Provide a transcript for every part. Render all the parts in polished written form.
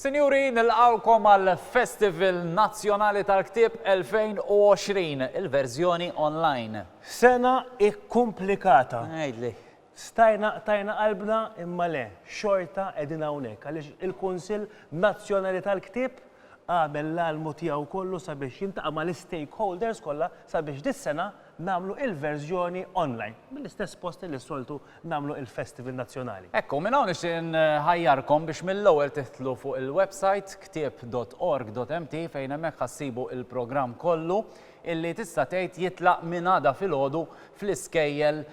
Sinjuri, nilqawkom għal Festival Nazzjonali tal-Ktieb 2020, il-verżjoni online. Sena ikkomplikata. Għajdli. Tajna qalbna imma le, xorta qegħdin hawnhekk għaliex il-Kunsill Nazzjonali tal-Ktieb għamel l-almu tiegħu kollu sabiex jintaqa' mal-stakeholders kollha sabiex dis-sena nagħmlu il-verżjoni online, mill-istess post li soltu nagħmlu il-Festival Nazzjonali. Ekku, minn hawn nixtieq nħajjarkom biex mill-ewwel tiħtlu fuq il-website ktieb.org.mt fejn hemmhekk ħassibu il-programm kollu illi tista' tgħid jitlaq minn għada filgħodu fl-iskejjel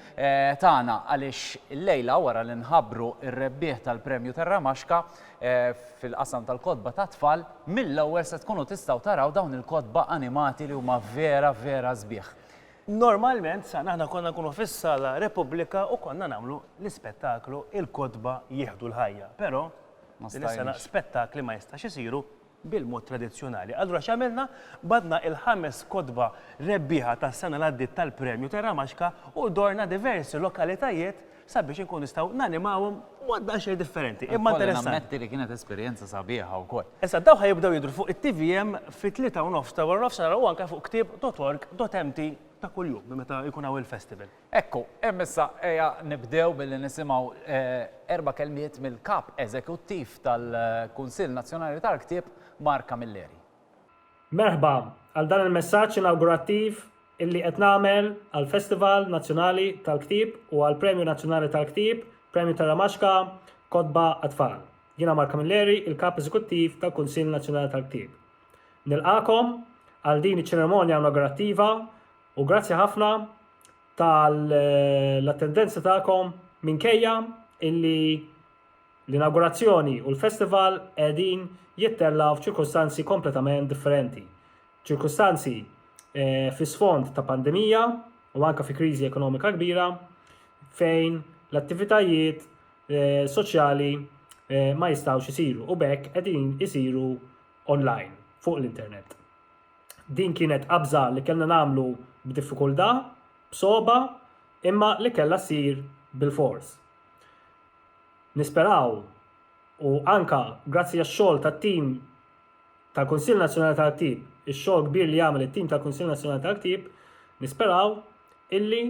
tagħna għaliex illejla wara li nħabbru r-rebbieħ tal-Premju Terramaxka fil-qasam tal-kotba ta' tfal, mill-ewwel se tkunu tistgħu taraw dawn il-kotba animati li huma vera sbieħ. Normalment sa naħna konna nkunu fis-Sala Repubblika u konna nagħmlu l-ispettaklu il-kotba jieħdu l-ħajja, però din is-sena spettakli ma jistax isiru bil-mod tradizzjonali. Allura x'għamilna badna il-5 kotba rebbieħa tas-sena l-għaddiet tal-Premju Terramaxka u dorna diversi lokalitajiet sabiex inkunu nistgħu nanimawhom mod xejn differenti. Imma interessanti. Nammetti li kienet esperjenza sabiħa wkoll. Issa daw ħajibdew jidhru fuq it-TVM fit-3:30 ta' wara nofsinhar u anke fuq ktieb.org.mt ta' kuljum meta jkun hawn il-festival. Ekku, issa ejja nibdew billi nisimgħu 4 kelmiet mill-kap eżekuttiv tal-Kunsill Nazzjonali tal-Ktieb Mark Camilleri. Merħba għal dan il-messaġġ inawgurattiv illi qed nagħmel għal Festival Nazzjonali tal-Ktieb u għal Premju Nazzjonali tal-Ktieb, Premju Terramaxka, Kotba Atfal. Jiena Mark Camilleri, il-kap eżekuttiv tal-Kunsill Nazzjonali tal-Ktieb. Nilqakom għal din iċ-ċeremonja inawgurattiva u grazzi ħafna tal-attendenza tagħkom minkejja illi l-inaugurazzjoni u l-festival qegħdin jittellaw f'ċirkostanzi kompletament differenti. Ċirkostanzi fi sfond ta' pandemija u anke fi kriżi ekonomika kbira fejn l-attivitajiet soċjali ma jistgħux isiru u bekk qegħdin isiru online fuq l-internet. Din kienet qabża li kellna nagħmlu b'diffikultà, b'soba, imma li kellha ssir bil-fors. Nisperaw u anka grazzi għax-xogħol tat-tim tal-Kunsill Nazzjonali tal-Ktieb, ix-xogħol kbir li jagħmel it-tim tal-Kunsill Nazzjonali tal-Ktieb, nisperaw illi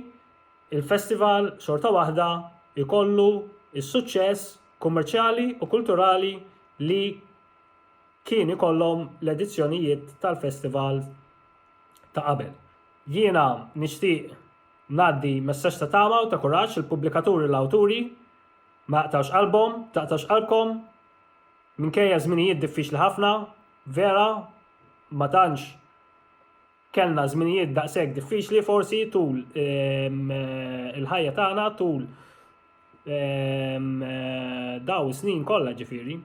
il-festival xorta waħda ikollu is-suċċess kummerċjali u kulturali li kien ikollhom l-edizzjonijiet tal-festival ta' qabel. Jiena nixtieq ngħaddi messaġġ ta' tama u ta' kuraġġ il-pubblikaturi l-awturi ma taqtax qalbkom minkejja żminijiet diffiċli ħafna, vera ma tantx kellna żminijiet daqshekk diffiċli forsi tul il-ħajja tagħna tul daw is-snin kollha ġifieri.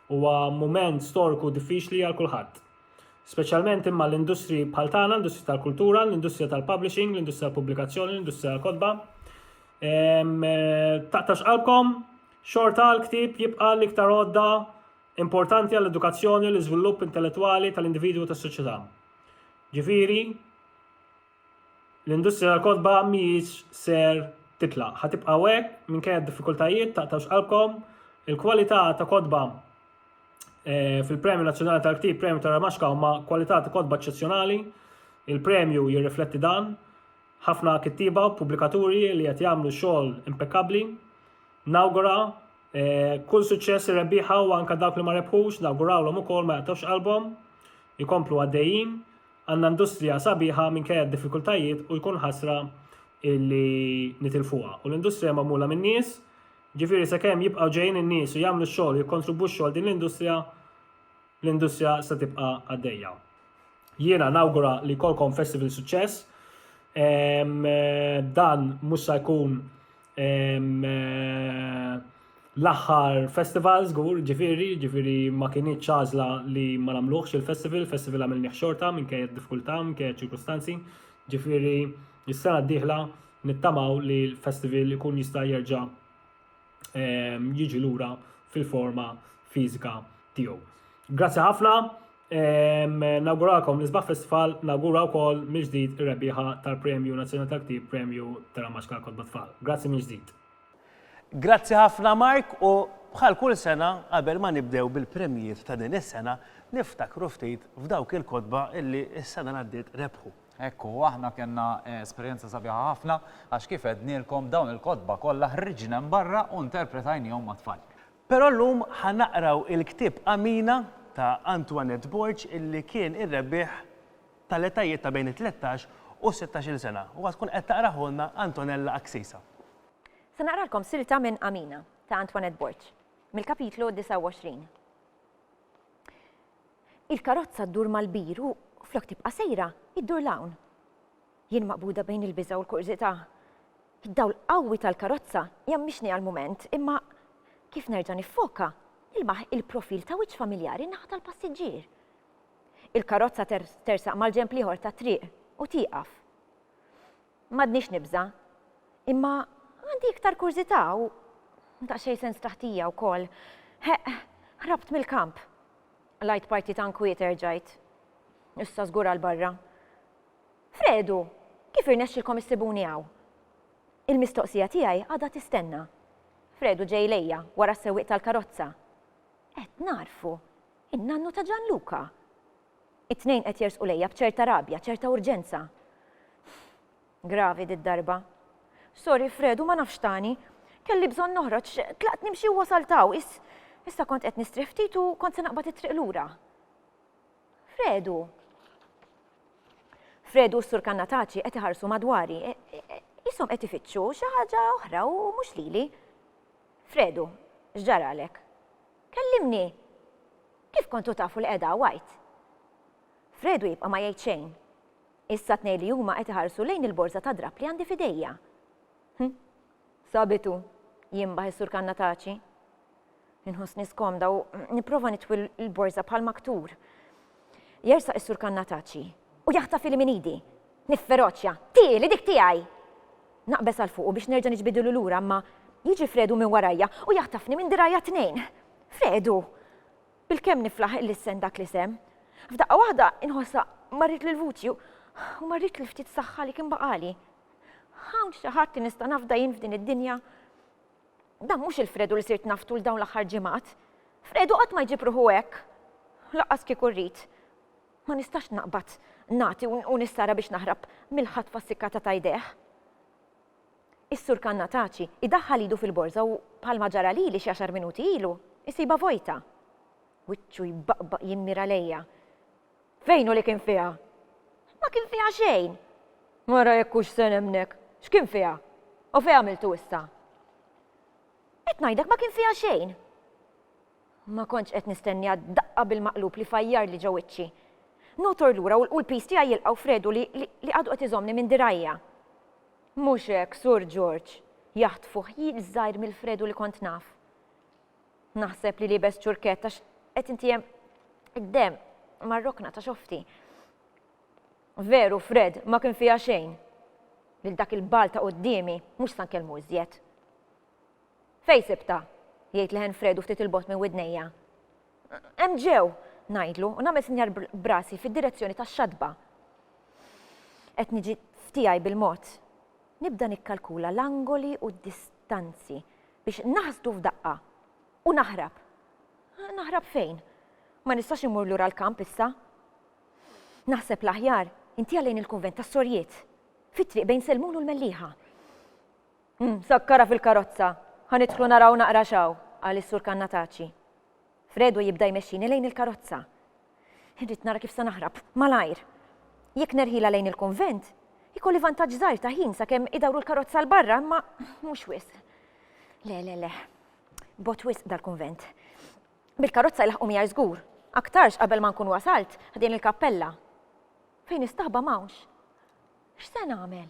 Huwa mument storiku diffiċli għal kulħadd. Speċjalment imma l-industri bħal tagħna, l-industrija tal-kultura, l-industrija tal-publishing, l-industrija tal-pubblikazzjoni, l-industrija tal-kotba. Taqtax qalbkom, xorta l-ktieb jibqa' l-iktar għodda importanti għall-edukazzjoni u l-iżvilupp intellettwali tal-individwu tas-soċjetà. Ġifieri, l-industrija tal-kotba mhijiex ser titlaq. Ħatibqa' hekk minkejja d-diffikultajiet, taqtax qalbkom, il-kwalità ta' kotba fil-Premju Nazzjonali tal-Ktieb, Premju Terramaxka huma kwalità ta' kotba eċċezzjonali. Il-premju jirrifletti dan. Ħafna kittiba u pubblikaturi li qed jagħmlu xogħol impeccabbli. Nawgura kull suċċess ir-rebbieħa u anke dawk li ma rebħux, nawgurawlhom ukoll ma jaqtgħux qalbhom, ikomplu għaddejjin, għandna industrija sabiħa minkejja d-diffikultajiet u jkun ħasra illi nitilfuha. U l-industrija magħmula min-nies, ġifieri sakemm jibqgħu ġejjin in-nies u jagħmlu x-xogħol jikkontribwixxu għal din l-industrija se tibqa' għaddejja. Jiena nawgura li jkollkom festival suċċess. Dan mhux se jkun l-aħħar festival żgur, ġifieri ma kienitx għażla li ma nagħmluhx il-festival għamilnieh xorta minkejja d-diffikultà, minkejja ċirkustanzi. Ġifieri is-sena d-dieħla nittamaw li l-festival ikun jista' jerġa' jiġi lura fil-forma fiżika tiegħu. Grazzi ħafna. Nawgurakom l-Isbaħ Festival, nawgura wkoll mill-ġdid ir-rebbieħa tal-Premju Nazzjonali tal-Ktieb, Premju Terramaxka Kotba Tfal. Grazzi mill-ġdid. Grazzi ħafna Mark u bħal kull sena, qabel ma nibdew bil-premjiet ta' din is-sena, niftakru ftit f'dawk il-kodba illi s-sena għaddiet rebħu. Ekku, aħna kena esperienza sabiħa ħafna, għax kif ednilkom dawn il-kodba kollha ħriġna barra u interpretajnihom mat-tfal. Però llum ħanaqraw il-ktib Amina ta' Antoinette Borch illi kien ir-rebbieħ tal-etajiet ta' bejn 13 u 16 sena. U għatkun qed taqraħolna Antonella Aksisa. Se naqralkom silta minn Amina ta' Antoinette Borch, mill-kapitlu 29. Il-karozza ddur mal-biru flok tibqa' sejra, iddur lawn. Jien maqbuda bejn il-biża u l-kurżità. Id-dawl qawwi tal-karozza jammixni għal-mument, imma kif nerġa' niffoka, ilmaħ il-profil ta' wiċċ familjari naħa tal-passiġġier. Il-karozza tersaq mal-ġenb ieħor ta' triq u tieqaf. M'għadniex nibża, imma għandi iktar kurżità u daqsxejn sens taħtija wkoll. Ħrabt mill-kamp. Light party ta' nkwiet erġajt. Issa żgur għal barra. Fredu, kif irnexxilkom issibuni hawn? Il-mistoqsija tiegħi għadha tistenna. Fredu ġej lejja wara s-sewwieq tal-karozza. Qed narfu, in-nannu ta' Gianluca. It-tnejn qed jersqu lejja b'ċerta rabja, ċerta urġenza. Gravi dit-darba. Sorry Fredu, ma nafx tani. Kelli bżonn noħroġ, tlaqt nimxi u wasaltaw. Issa kont qed nistrih ftit u kont se naqbad it-triq lura. Fredu u s-sur Kannataċi qed iħarsu madwari. Ishom qed ifittxu xi ħaġa oħra u mhux lili. Fredu, x'ġaralek? Kellimni. Kif kontu tafu l-qeda White? Fredu jibqa' ma jgħid xejn. Issa tnejn li huma qed iħarsu lejn il-borża ta' drab li għandi f'idejja. Sabitu, jimbaħ is-sur Kannataċi. Inħossni skomda u nipprova nitwi l-borża bħal maktur. Jersaq is-sur Kannataċi u jaħtaf il-minidi. Nifferoċja, tieli dik tiegħi. Naqbes għal fuq biex nerġa' niġbidu lura, amma jiġi Fredu minn warajja u jaħtafni minn dirajja tnejn. Fredu, bil-kemm niflaħ il-lissen dak li sem. F'daqqa waħda inħossa marrit l-vuċi u marrit l-ftit saħħa li kien baqali. Hawn xi ħadd li nista' nafda jien f'din id-dinja. Dan mhux il-Fredu li sirt naftu l dawn l-aħħar ġimgħat. Fredu qatt ma jġib ruħu hekk. Laqqas kieku rrid. Ma nistax naqbad nagħti u nissara biex naħrab mill-ħatfa sikkata ta' jdejh. Is-sur Kannataċi idaħħal idu fil-borża u bħalma ġara lili xi 10 minuti ilu isiba vojta. Wiċċu jbaqbaq jimmira lejja. Fejn hu li kien fiha? Ma kien fiha xejn. Mara jekk hux se nemnek, x'kien fiha? U fejn għamiltu issa? Qed ngħidlek ma kien fiha xejn. Ma kontx qed nistenni għad-daqqa bil-maqlub li fajjar li ġew wiċċi. Notor lura u l-pis tiegħi jilqgħu Fredu li għadu qed iżommni minn dirajja. Mhux hekk, Sur George, jaħtfuh jil żgħir mill-Fredu li kont naf. Naħseb li libes ċurkett għax qed inti hemm qdem mar-rokna ta' xofti. Veru, Fred, ma kien fiha xejn. Lil dak il-bal ta' qudiemi mhux sa nkellmu iżjed. Fejn sibta? Jgħid leħen Fredu ftit il-bot minn widnejja. Hemm ġew, ngħidlu, u nagħmel sinjar brasi fid-direzzjoni tax-xadba. Qed niġi ftiegħi bil-mod. Nibda nikkalkula l-angoli u d-distanzi biex naħsdu f'daqqa u naħrab. Naħrab fejn? Ma nistax imur lura l-kamp issa. Naħseb l-aħjar inti għalejn il-kunvent tas-Sorjiet, fit-triq bejn Selmun u l-Melliħa. Sakkara fil-karozza, ħanidħlu naraw naqra xaw, għal is-sur Kannataċi. Fredu jibda jmexxini lejn il-karozza. Irrid nara kif se naħrab, malajr. Jekk nerħila lejn il-kunvent, ikolli vantaġġ żgħir ta' ħin sakemm idawru l-karozza l barra, ma mhux wisq. Le. Bot wisq dal-kunvent. Bil-karozza jlaħqu miegħi żgur. Aktarx qabel ma nkun wasalt ħadien il-kappella. Fejn istaħba m'hawnx. X'se nagħmel?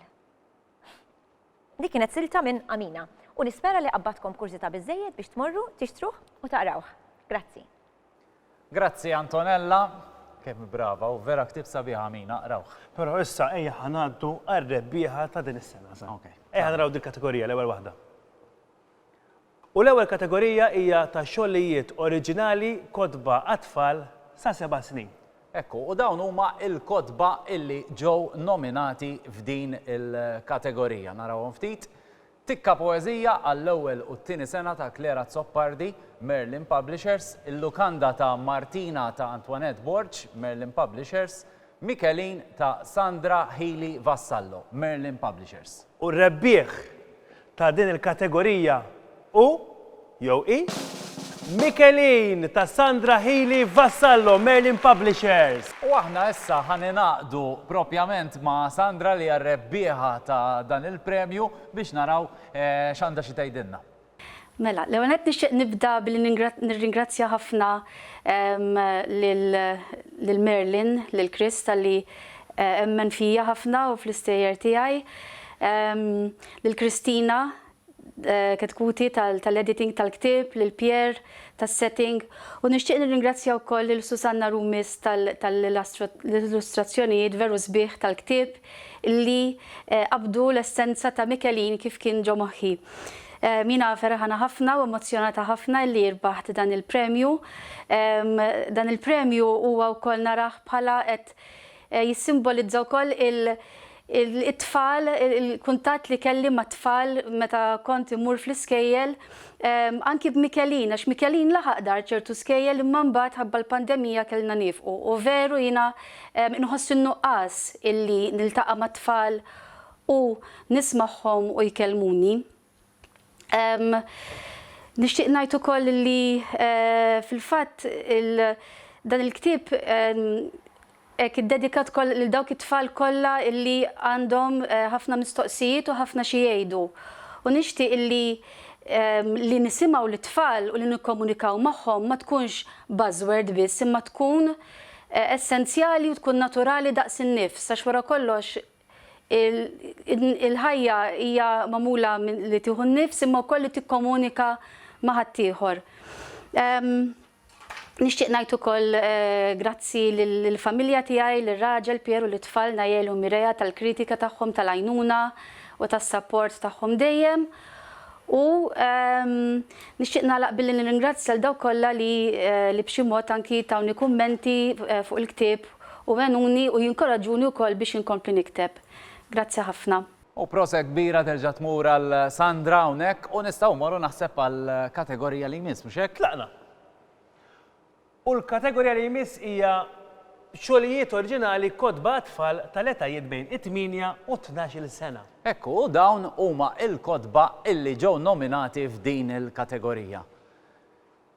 Dik kienet silta minn Amina u nispera li qabbatkom kurzita biżżejjed biex tmorru, tixtruh u taqrawh. Grazzi. Grazzi Antonella, kemm brava u vera ktib sabiħa Amina, rawh. Però issa ejja ħanaddu għar-rebbieħa ta' din is-sena. Ejja naraw din kategorija l-ewwel waħda. U l-ewwel kategorija hija ta' xogħlijiet oriġinali kodba għat-tfal sa' 7 snin. Ekku, u dawn huma il-kodba illi ġew nominati f'din il-kategorija. Narawhom ftit. Tikka poezija għall-ewwel u t-tieni sena ta' Klera Zoppardi, Merlin Publishers, il-lukanda ta' Martina ta' Antoinette Borch, Merlin Publishers, Mikelin ta' Sandra Healy Vassallo, Merlin Publishers. U rebbieħ ta' din il-kategorija jew i Mikelin ta' Sandra Healy Vassallo, Merlin Publishers. U aħna issa ħaninaqdu propjament ma' Sandra li għarrebbieħa ta' dan il-premju biex naraw x'għandha xi tgħidilna. Mela, l-ewwel qed nixtieq nibda billi nirringrazzja ħafna lil Merlin, lil Chris talli emmen fija ħafna u fl-istejjer tiegħi. Lil Kristina Ketkuti tal-editing tal-ktib, lil Pierre tas-setting u nixtieq nirringrazzja wkoll lil Susanna Rumis tal-illustrazzjonijiet veru sbieħ tal-ktib illi qabdu l-essenza ta' Mikelin kif kien ġo moħħi. Mina ferħana ħafna u emozjonata ħafna li jirbaħt dan il-premju. Dan il-premju huwa wkoll naraħ bħala qed jissimbolizza wkoll il-tfal, il-kuntatt li kelli ma' tfal meta kont imur fl-iskejjel, anki b'Mikelin, għax Mikelin laħaq dar ċertu skejjel imma mbagħad ħabba l-pandemija kellna nifqu. U veru jiena inħoss in-nuqqas illi niltaqa' ma' tfal u nismagħhom u jkellmuni. Nixtieq ngħid ukoll li fil-fatt dan il-ktieb id-dedikat lil dawk it-tfal kollha illi għandhom ħafna mistoqsijiet u ħafna xi jgħidu. U nixtieq li nisimgħu lit-tfal u li nikkomunikaw magħhom ma tkunx buzzword biss, imma tkun essenzjali u tkun naturali daqs in-nifs, għax wara kollox il-ħajja hija magħmula li tieħu n-nifs imma wkoll li tikkomunika ma' ħaddieħor. Nixtieq ngħid ukoll grazzi lill-familja tiegħi, lir-raġel Pier u l-tfal Najel u Mireja tal-kritika tagħhom, tal-għajnuna u tas-support tagħhom dejjem. U nixtieq nagħlaq billi nirringrazzja l dawk kollha li b'xi mod anki tawni kummenti fuq il-ktieb u għenuni u jinkoraġġuni wkoll biex inkompli nikteb. Grazzi ħafna. U prosa kbira terġa' tmur għal Sandra hawnhekk u nistgħu morru naħseb għal kategorija li jmiss mhux hekk? Tlaqna. U l-kategorija li jmiss hija xogħlijiet oriġinali kodba tfal tal-etajiet bejn 8 u 12 sena. Ekku, u dawn huma il-kodba illi ġew nominati f'din il-kategorija.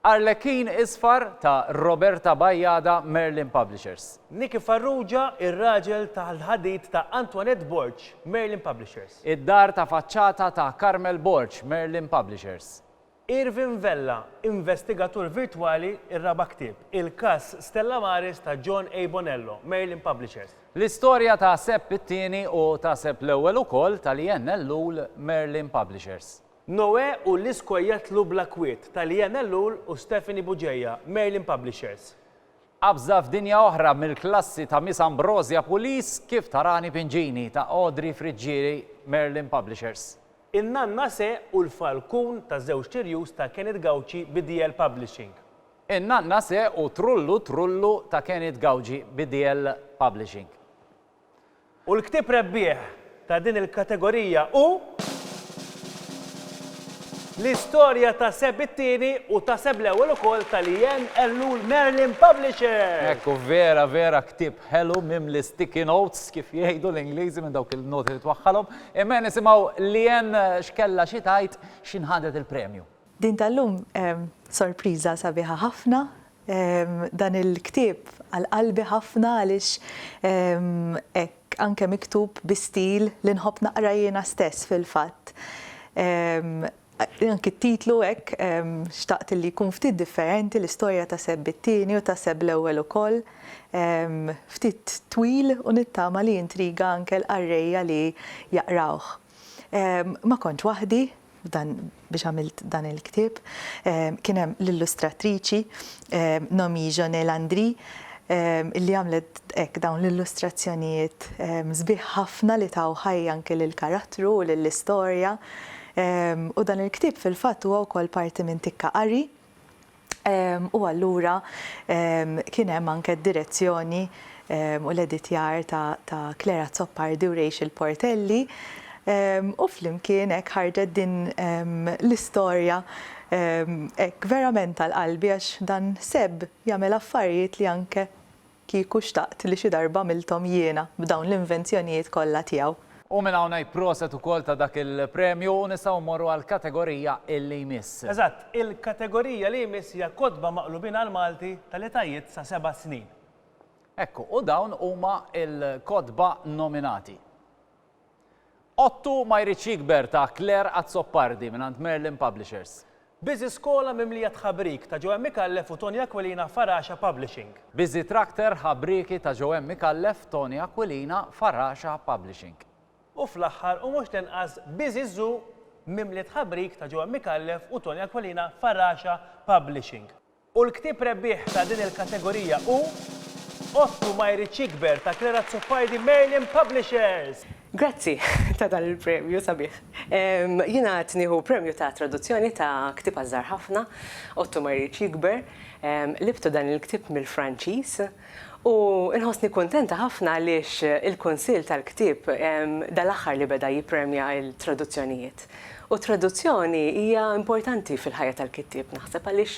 Arlekin Isfar ta' Roberta Bajjada, Merlin Publishers. Niki Farrugia, ir-raġel tal-ħadid ta' Antoinette Borch, Merlin Publishers. Id-dar ta' faċċata ta' Carmel Borch, Merlin Publishers. Irvin Vella, investigatur virtuali ir-raba' ktieb, il-każ Stella Maris ta' John A. Bonello, Merlin Publishers. L-istorja ta' Sepp it-tieni u ta' Sepp l-ewwel ukoll tal-Jen Ellul, Merlin Publishers. Noe u l-iskojjat lu Blakwiet tal-Jen Ellul u Stephanie Buġeja, Merlin Publishers. Qabża f'dinja oħra mill-klassi ta' Miss Ambrosja Pulis kif tarani Pinġini ta' Audrey Friġġieri, Merlin Publishers. In-nanna se u l-falkun ta' żewġ tirjus ta' Kenneth Gauci BDL Publishing. In-nanna se u Trullu ta' Kenneth Gauci BDL Publishing. U l-ktieb rebbieħ ta' din il-kategorija u l-istorja ta' Sepp it-tieni u ta' Sepp l-ewwel ukoll tal-Jen Ellul, Merlin Publishers. Ekku vera ktieb ħelu mimli sticky notes kif jgħidu l-Ingliżi minn dawk il-noti li twaħħalhom. Imma nisimgħu Lien x'kella xi tgħid x'inħadet il-premju. Din tal-lum sorpriża sabiħa ħafna. Dan il-ktieb għal-qalbi ħafna għaliex hekk anke miktub bi stil li nħobb naqra jiena stess fil-fatt. Anki t-titlu hekk xtaqt li jkun ftit differenti l-istorja ta' Sepp it-tieni u ta' Sepp l-ewwel ukoll. Ftit twil u nittama li intriga anke l-qarrejja li jaqrawh. Ma kontx waħdi biex għamilt dan il-ktieb. Kien hemm l-illustratriċi Nomi Jonelandri illi għamlet hekk dawn l-illustrazzjonijiet sbieħ ħafna li taw ħajja anke lill-karattru u lill-istorja. U dan il-ktieb fil-fatt huwa wkoll parti minn Tikka Qari. U allura kien hemm anke d-direzzjoni u l-editjar ta' Klera Zoppardi u Rachel Portelli. u flimkien hekk ħarġet din l-istorja hekk verament tal-qalbi għax dan Seb jagħmel affarijiet li anke kieku xtaqt li xi darba miltom jiena b'dawn l-invenzjonijiet kollha tiegħu. U minn hawn proset ukoll ta' dak il-premju u nistgħu mmorru għall-kategorija illi jmiss. Eżatt, il-kategorija li jmiss hija kodba maqlubin għal Malti tal-etajiet sa 7 snin. Ekku, u dawn huma il-kodba nominati. Ottu ma jridx jikber ta' Claire Azzopardi minn Merlin Publishers. Busy Skola mimlija tħabrik ta' Joem Mikallef u Tony Aquilina Farasha Publishing. Busy Tractor ħabriki ta' Joem Mikallef, Tony Aquilina, Farasha Publishing. U fl-aħħar u mhux tenqas Busy Zoo mimliet ħabrik ta' Joem Mikallef u Tony Aquilina Farasha Publishing. U l-ktieb rebbieħ ta' din il-kategorija u Ottu ma jridx jikber ta' Claire Azzopardi Merlin Publishers. Grazzi ta' dan il-premju sabiħ. Jina tnieħu premju ta' traduzzjoni ta' ktib għażar ħafna, Ottu ma jridx jikber, libtu dan il-ktib mill-Franċiż u nħossni kontenta ħafna għaliex il-Kunsill tal-ktib dal-aħħar li beda jippremja il-traduzzjonijiet. U traduzzjoni hija importanti fil-ħajja tal-kittib naħseb għaliex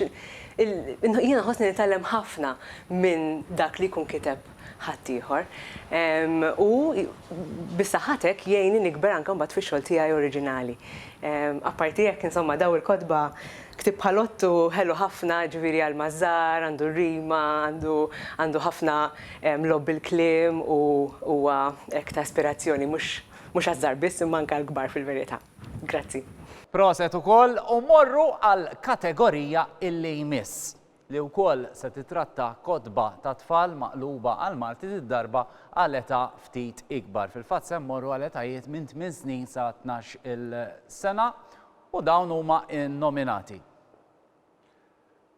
jiena ħossni nitgħallem ħafna minn dak li jkun kiteb ħaddieħor. U bis-saħħatek jgħinni nikber anke mbagħad fix-xogħol tiegħi oriġinali. Apparti jekk insomma daw il-kodba ktib bħal-Ottu ħelu ħafna ġifieri għal mażar, għandu rima, għandu ħafna lob il-kliem u huwa hekk ta' ispirazzjoni mhux għażar biss imma anke l-kbar fil-verità. Grazzi. Proset ukoll u morru għal kategorija illi jmiss li wkoll se titratta kodba ta' tfal maqluba għal Malti darba għal età ftit ikbar. Fil-fatt se mmorru għal etajiet minn 8 snin sa 12 il-sena u dawn huma nominati.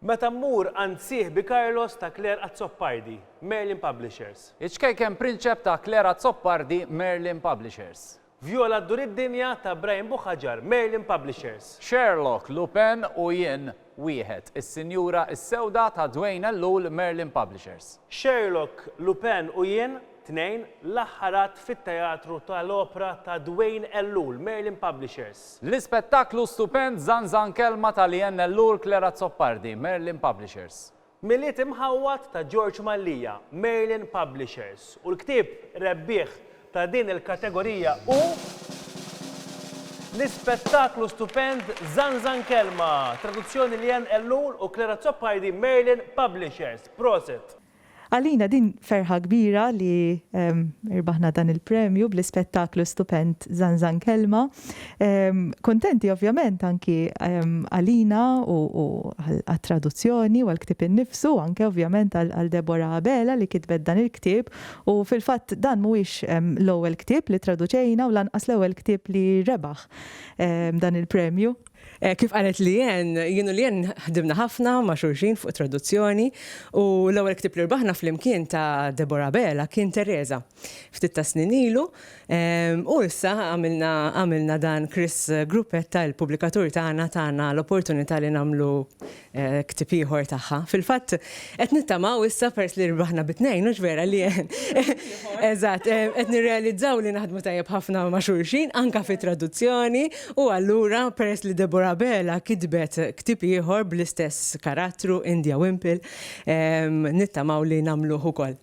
Meta mmur Ansih bi Carlos ta' Claire Azzopardi, Merlin Publishers. Iċkejken Prinċep ta' Claire Azzopardi, Merlin Publishers. Vjola d-dur id-dinja ta' Brian Buħaġar, Merlin Publishers. Sherlock, Lupin u jien wieħed, is-Sinjura is-Sewda ta' Dwayne Ellul, Merlin Publishers. Sherlock, Lupin u jien tnejn l-aħħarat fit-teatru tal-opera ta' Dwayne Ellul, Merlin Publishers. L-ispettaklu stupend Zanzan Kelma ta' Lien Ellul, Claire Azzopardi, Merlin Publishers. Miliet imħawwat ta' George Mallija, Merlin Publishers. U l-ktieb rebbieħ ta' din il-kategorija u l-ispettaklu stupend Zanzan Kelma, traduzzjoni Lien Ellul u Claire Azzopardi, Merlin Publishers. Proset! Għalina din ferħa kbira li irbaħna dan il-premju bl-ispettaklu stupend Zanzan Kelma. Kontenti ovvjament anki għalina u għal-traduzzjoni u għal-ktib innifsu, anke ovvjament għal Deborah Abela li kitbet dan il-ktib u fil-fatt dan mhuwiex l-ewwel ktib li traduċejna u lanqas l-ewwel ktib li rebaħ dan il-premju. Kif qalet jienu ħdimna ħafna ma' xulxin fuq traduzzjoni u l-ewwel ktib li rbaħna fl-imkien ta' Deborah Bella kien Teresa. Ftit ta' snin ilu u issa għamilna dan Chris Gruppetta il-pubblikatur tagħna l-opportunità li nagħmlu ktib ieħor tagħha. Fil-fatt qed nittamaw issa pers li rbaħna bit-tnejn mhux vera li eżatt qed nirrealizzaw li naħdmu tajjeb ħafna ma' xulxin anke fit-traduzzjoni u allura pers li Deborah Bella kitbet ktib ieħor bl-istess karattru India Wimpel nittamaw li nagħmluh ukoll.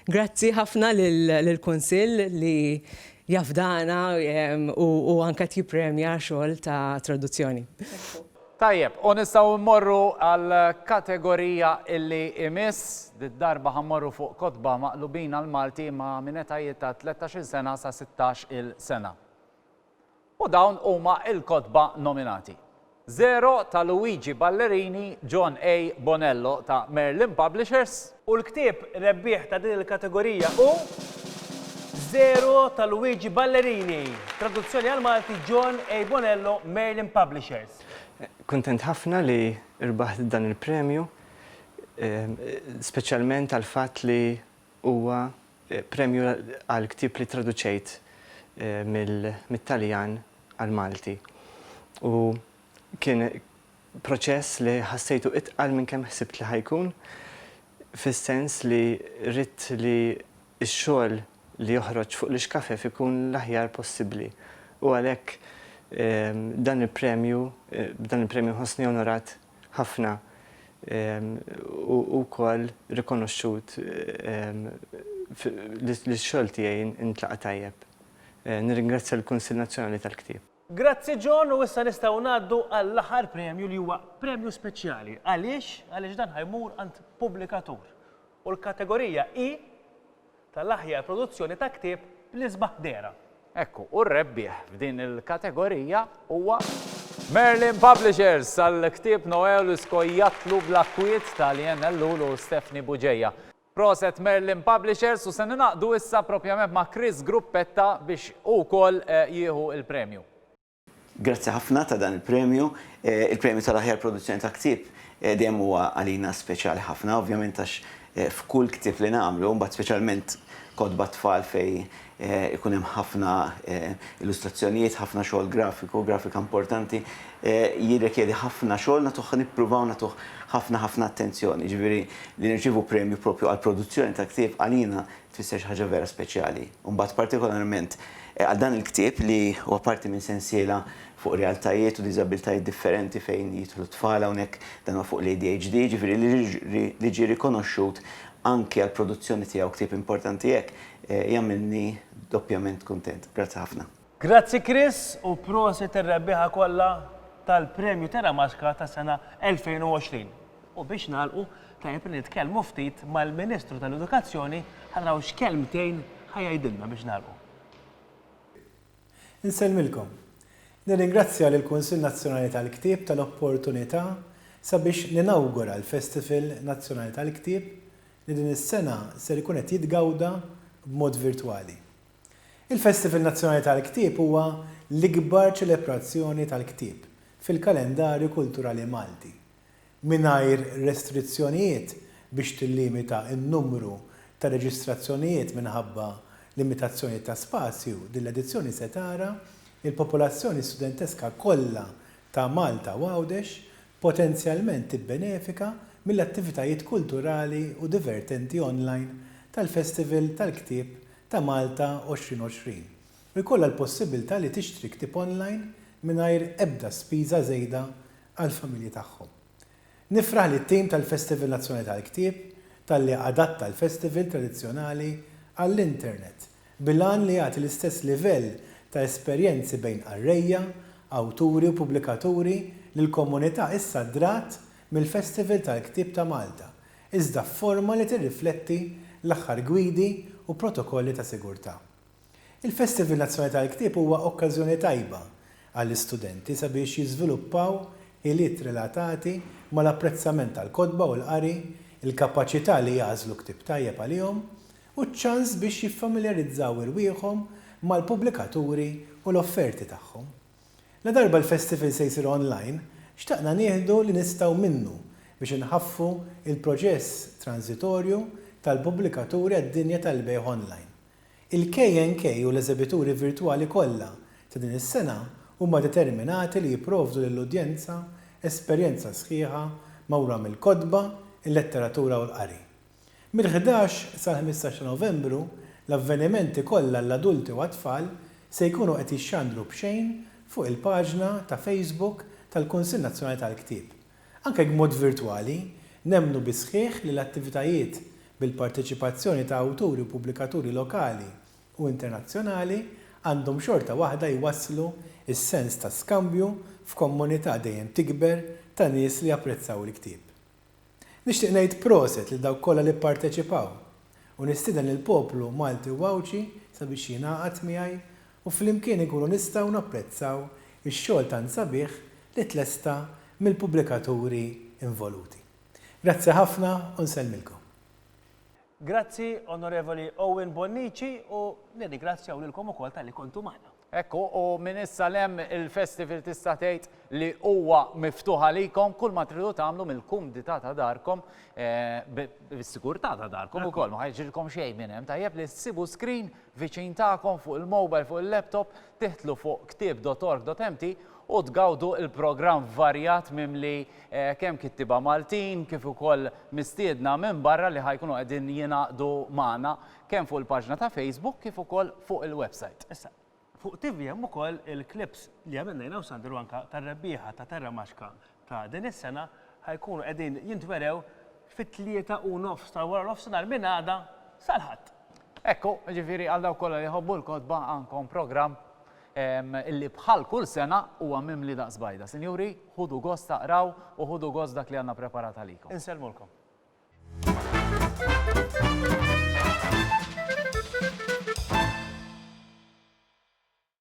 Grazzi ħafna lill-Kunsill li jafdana u anke jippremja xogħol ta' traduzzjoni. Tajjeb, u nistgħu mmorru għal kategorija illi imiss, darba ħammorru fuq kodba maqlubin għal Malti ma' minn etajiet ta' 13 sena sa 16 il-sena. U dawn huma il-kodba nominati. 0 ta' Luigi Ballerini, John A. Bonello ta' Merlin Publishers. U l-ktieb rebbieħ ta' din il-kategorija u 0 ta' Luigi Ballerini, traduzzjoni għal Malti John A. Bonello, Merlin Publishers. Kuntent ħafna li rbaħt dan il-premju, speċjalment għal fatt li huwa premju għal ktieb li traduċejt mill-Taljan għal Malti. U kien proċess li ħassejtu itqal minn kemm ħsibt li ħajkun, fis-sens li rrid li x-xogħol li joħroġ fuq l-iskafef ikun l-aħjar possibbli. U għalhekk dan il-premju ħossni onorat ħafna u wkoll rikonoxxut li x-xogħol tiegħi intlaqa' tajjeb. Nirringrazzja l-Kunsill Nazzjonali tal-Ktieb. Grazzi John, u issa nistgħu ngħaddu għall-aħħar premju li huwa premju speċjali. Għaliex dan ħajmur għand pubblikatur. U l-kategorija hi tal-aħjar produzzjoni ta' ktieb bl-isbaħ dera. Ekku, u r-rebbieħ f'din il-kategorija huwa Merlin Publishers għall-ktieb Noel Skojjatlu bl-akkwiet tal-INLU u Stefni Buġeja. Proset Merlin Publishers u se ninaqdu issa propjament ma' Chris Gruppetta biex ukoll jieħu il-premju. Grazzi ħafna ta' dan il-premju. Il-premju tal-aħjar produzzjoni ta' ktieb dejjem huwa għalina speċjali ħafna, ovvjament għax f'kull ktieb li nagħmlu, mbagħad speċjalment kodba tfal fej ikun hemm ħafna illustrazzjonijiet, ħafna xogħol grafika importanti, jirrikjedi ħafna xogħol nagħtuh nippruvaw nagħtuh ħafna attenzjoni. Ġifieri li nirċievu premju propju għall produzzjoni ta' ktieb għalina tfisser xi ħaġa vera speċjali. U mbagħad partikolarment għal dan il-ktieb li huwa parti minn sensiela fuq realtajiet u diżabiltajiet differenti fejn jidħlu tfal hawnhekk dan huwa fuq l-ADHD, ġifieri li ġie rikonoxxut anke għal produzzjoni tiegħu ktieb importanti hekk jagħmilni doppjament kuntent. Grazzi ħafna. Grazzi Chris u proset ir-rebbieħa kollha tal-premju Teramaxka ta' sena 2020. U biex nagħlqu tajjeb li nitkellmu ftit mal-Ministru tal-Edukazzjoni ħanraw x'kelmtejn ħajajdilna biex nagħlqu. Insellmilkom. Nirringrazzja lill-Kunsill Nazzjonali tal-Ktieb tal-opportunità sabiex ninawgura l-Festival Nazzjonali tal-Ktieb li din is-sena ser ikun qed jitgawda b'mod virtwali. Il-Festival Nazzjonali tal-Ktieb huwa l-ikbar ċelebrazzjoni tal-ktieb fil-kalendarju kulturali Malti. Mingħajr restrizzjonijiet biex tillimita n-numru ta' reġistrazzjonijiet minħabba limitazzjoni ta' spazju, din l-edizzjoni se tara il-popolazzjoni studenteska kollha ta' Malta u Għawdex potenzjalment tibbenefika mill-attivitajiet kulturali u divertenti online tal-Festival tal-Ktieb ta' Malta 2020. U jkollha l-possibilità li tixtri ktieb online mingħajr ebda spiża żejda għall-familji tagħhom. Nifraħ lit-tim tal-Festival Nazzjonali tal-Ktieb talli adatta l-festival tradizzjonali għall-internet bil-għan li jagħti l-istess livell ta' esperjenzi bejn qarrejja, awturi u pubblikaturi li l-komunità issa drat mill-Festival tal-Ktieb ta' Malta, iżda f'forma li tirrifletti l-aħħar gwidi u protokolli ta' sigurtà. Il-Festival Nazzjonali tal-Ktieb huwa okkażjoni tajba għall-istudenti sabiex jiżviluppaw ħiliet relatati mal-apprezzament tal-kotba u l-qari, il-kapaċità li jażlu ktieb tajjeb għalihom u ċ-ċans biex jiffamiljarizzaw irwieħhom mal-pubblikaturi u l-offerti tagħhom. La darba l-festival se jsir online, xtaqna nieħdu li nistgħu minnu biex inħaffu il-proċess transitorju tal-pubblikaturi għad-dinja tal-bejgħ online. Il-KNK u l-eżebituri virtwali kollha ta' din is-sena huma determinati li jipprovdu lill-udjenza esperjenza sħiħa mawra mill-kotba, il-letteratura u l-qari. Mill-11 sal-15 Novembru, l-avvenimenti kollha l-adulti u għat-tfal se jkunu qed jixxandru b'xejn fuq il-paġna ta' Facebook tal-Kunsill Nazzjonali tal-Ktieb. Anke b'mod virtwali, nemmnu bi sħiħ li l-attivitajiet bil-parteċipazzjoni ta' awturi u pubblikaturi lokali u internazzjonali għandhom xorta waħda jwasslu is-sens ta' skambju f'komunità dejjem tikber ta' nies li apprezzaw l-ktieb. Nixtieq ngħid proset lil dawk kollha li pparteċipaw u nistieden il-poplu Malti u Wawċi sabiex jingħaqad miegħi u flimkien ikunu nistgħu napprezzaw ix-xogħol tant sabiħ li tlesta mill-pubblikaturi involuti. Grazzi ħafna u nsellmilkom. Grazzi Onorevoli Owen Bonnici u nirringrazzjaw lilkom ukoll tal-li kontu magħna. Ekku, u minn issa lem il-festival tista' tgħid li huwa miftuħ għalikom kull ma tridu tagħmlu mill-kumdità ta' darkom bis-sigurtà ta' darkom ukoll ma ħajġilkom xejn minn hemm. Tajjeb li ssibu screen viċin tagħkom fuq il-mobile fuq il-laptop tiħtlu fuq ktieb.org.mt u tgawdu il-programm varjat mimli kemm kittiba Maltin kif ukoll mistiedna minn barra li ħajkunu qegħdin jingħaqdu magħna kemm fuq il-paġna ta' Facebook kif ukoll fuq il-website. Issa, fuq TV hemm ukoll il-klips li għamilna jina u Sandru anka tar-rebbieħa ta' Terra Maxka ta' din is-sena ħajkunu qegħdin jintwerew fit-3 u nofs ta' wara nofsinhar minn għada sal-ħadd. Ekku, ġifieri għal dawk kollha li jħobbu l-kodba għandkom programm illi bħal kull sena huwa mimli daqs bajda. Sinjuri, ħudu gost taqraw u ħudu gost dak li għandna preparat għalikom. Inselmulkom.